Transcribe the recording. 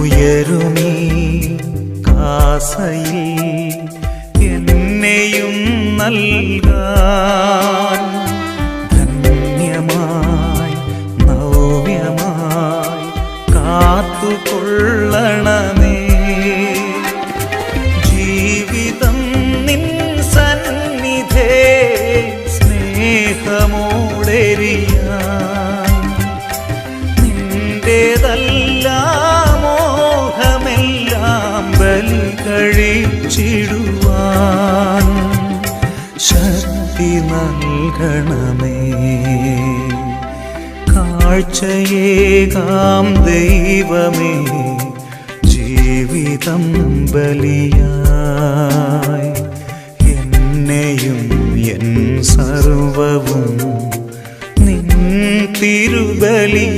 ഉയരുമീ കാസയിൽ എന്നെയും നൽകാൻ ധന്യമായി നവ്യമായി കാത്തുകൊള്ളണമേ. ജീവിതം നിൻ സന്നിധേ സ്നേഹമോടെരിയാൻ നിന്റേതല്ല മോഹമെല്ലാം ബലി കഴിച്ചിടുവാൻ ശക്തി നൽകണമേ. കാഴ്ചയേകാം ദൈവമേ ജീവിതം ബലിയായി എന്നെയും എൻ സർവവും നിൻ തിരുബലി